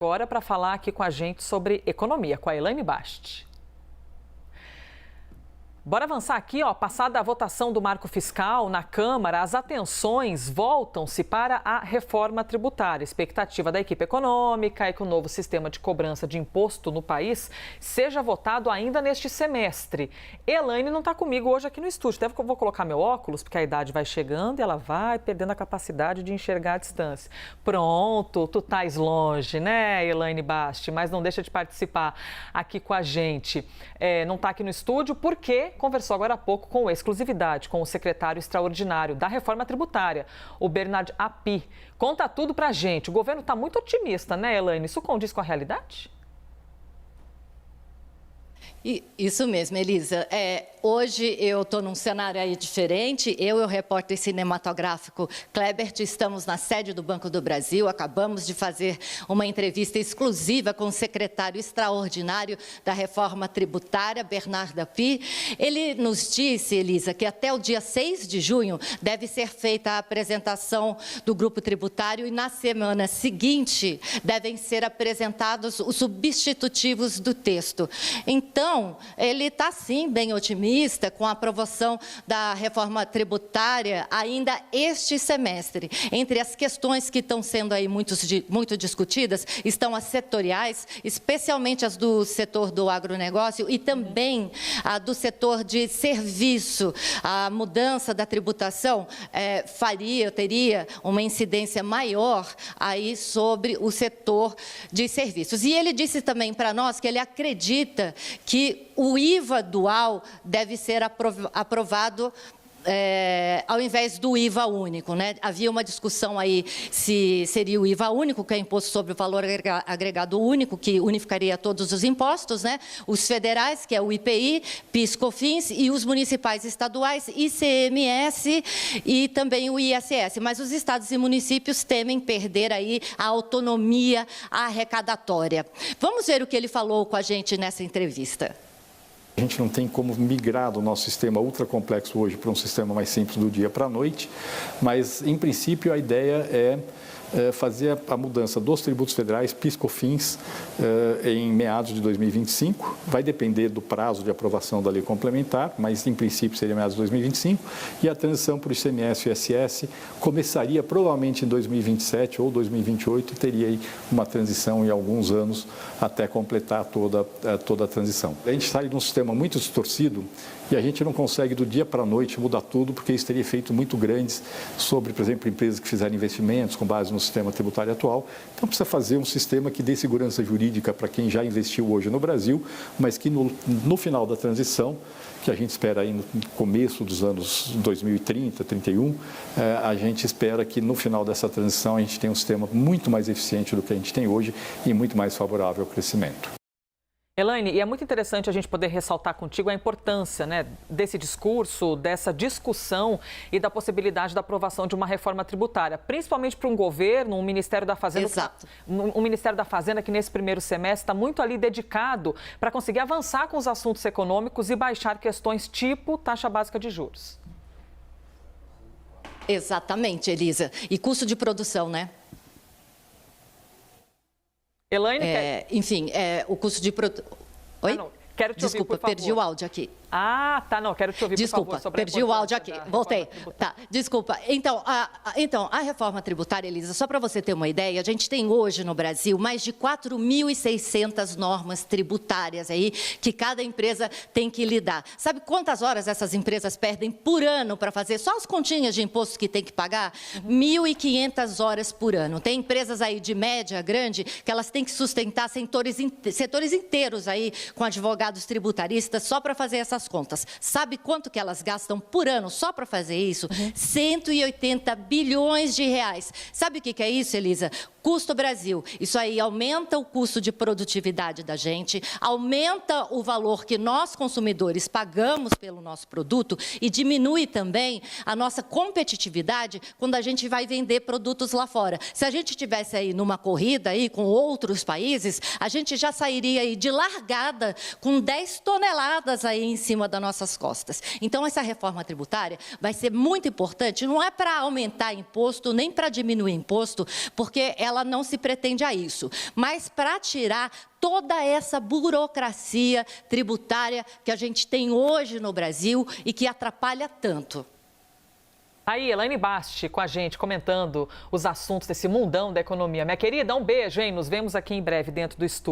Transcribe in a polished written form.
Agora para falar aqui com a gente sobre economia, com a Elaine Bast. Bora avançar aqui, ó. Passada a votação do marco fiscal na Câmara, as atenções voltam-se para a reforma tributária. A expectativa da equipe econômica é que o novo sistema de cobrança de imposto no país seja votado ainda neste semestre. Elaine não está comigo hoje aqui no estúdio. Até vou colocar meu óculos, porque a idade vai chegando e ela vai perdendo a capacidade de enxergar a distância. Pronto, tu estás longe, né, Elaine Bast? Mas não deixa de participar aqui com a gente. Não está aqui no estúdio porque conversou agora há pouco com exclusividade com o secretário extraordinário da reforma tributária, o Bernard Api. Conta tudo pra gente. O governo está muito otimista, né, Elaine? Isso condiz com a realidade? Isso mesmo, Elisa. Hoje eu estou num cenário aí diferente. Eu e o repórter cinematográfico Klebert estamos na sede do Banco do Brasil. Acabamos de fazer uma entrevista exclusiva com o secretário extraordinário da reforma tributária, Bernard Api. Ele nos disse, Elisa, que até o dia 6 de junho deve ser feita a apresentação do grupo tributário e na semana seguinte devem ser apresentados os substitutivos do texto. Então, ele está, sim, bem otimista com a aprovação da reforma tributária ainda este semestre. Entre as questões que estão sendo aí muito discutidas estão as setoriais, especialmente as do setor do agronegócio e também a do setor de serviço. A mudança da tributação teria uma incidência maior aí sobre o setor de serviços. E ele disse também para nós que ele acredita que o IVA dual deve ser aprovado ao invés do IVA único, né? Havia uma discussão aí se seria o IVA único, que é imposto sobre o valor agregado único, que unificaria todos os impostos, né? Os federais, que é o IPI, PIS, COFINS, e os municipais e estaduais, ICMS e também o ISS. Mas os estados e municípios temem perder aí a autonomia arrecadatória. Vamos ver o que ele falou com a gente nessa entrevista. A gente não tem como migrar do nosso sistema ultra complexo hoje para um sistema mais simples do dia para a noite, mas, em princípio, a ideia é fazer a mudança dos tributos federais, PIS, COFINS, em meados de 2025. Vai depender do prazo de aprovação da lei complementar, mas, em princípio, seria meados de 2025. E a transição para o ICMS e ISS começaria provavelmente em 2027 ou 2028 e teria aí uma transição em alguns anos até completar toda a transição. A gente sai de um sistema muito distorcido e a gente não consegue do dia para a noite mudar tudo, porque isso teria efeitos muito grandes sobre, por exemplo, empresas que fizeram investimentos com base no sistema tributário atual. Então, precisa fazer um sistema que dê segurança jurídica para quem já investiu hoje no Brasil, mas que no final da transição, que a gente espera aí no começo dos anos 2030, 31, a gente espera que no final dessa transição a gente tenha um sistema muito mais eficiente do que a gente tem hoje e muito mais favorável ao crescimento. Elaine, e é muito interessante a gente poder ressaltar contigo a importância, né, desse discurso, dessa discussão e da possibilidade da aprovação de uma reforma tributária, principalmente para um governo, um Ministério da Fazenda, Exato. Um Ministério da Fazenda que nesse primeiro semestre está muito ali dedicado para conseguir avançar com os assuntos econômicos e baixar questões tipo taxa básica de juros. Exatamente, Elisa. E custo de produção, né? Elaine, enfim, o custo de produção... Oi? não. Quero te Desculpa, ouvir, por favor. perdi o áudio aqui. Ah, tá, não, quero te ouvir, Desculpa, por favor, sobre perdi o áudio aqui, voltei. Tá, desculpa. Então, a reforma tributária, Elisa, só para você ter uma ideia, a gente tem hoje no Brasil mais de 4.600 normas tributárias aí que cada empresa tem que lidar. Sabe quantas horas essas empresas perdem por ano para fazer só as continhas de imposto que tem que pagar? 1.500 horas por ano. Tem empresas aí de média, grande, que elas têm que sustentar setores inteiros aí com advogados tributaristas só para fazer essas contas. Sabe quanto que elas gastam por ano só para fazer isso? 180 bilhões de reais. Sabe o que é isso, Elisa? Custo Brasil. Isso aí aumenta o custo de produtividade da gente, aumenta o valor que nós, consumidores, pagamos pelo nosso produto e diminui também a nossa competitividade quando a gente vai vender produtos lá fora. Se a gente tivesse aí numa corrida aí com outros países, a gente já sairia aí de largada com com 10 toneladas aí em cima das nossas costas. Então, essa reforma tributária vai ser muito importante, não é para aumentar imposto, nem para diminuir imposto, porque ela não se pretende a isso, mas para tirar toda essa burocracia tributária que a gente tem hoje no Brasil e que atrapalha tanto. Aí, Elaine Basti com a gente, comentando os assuntos desse mundão da economia. Minha querida, um beijo, hein? Nos vemos aqui em breve dentro do estúdio.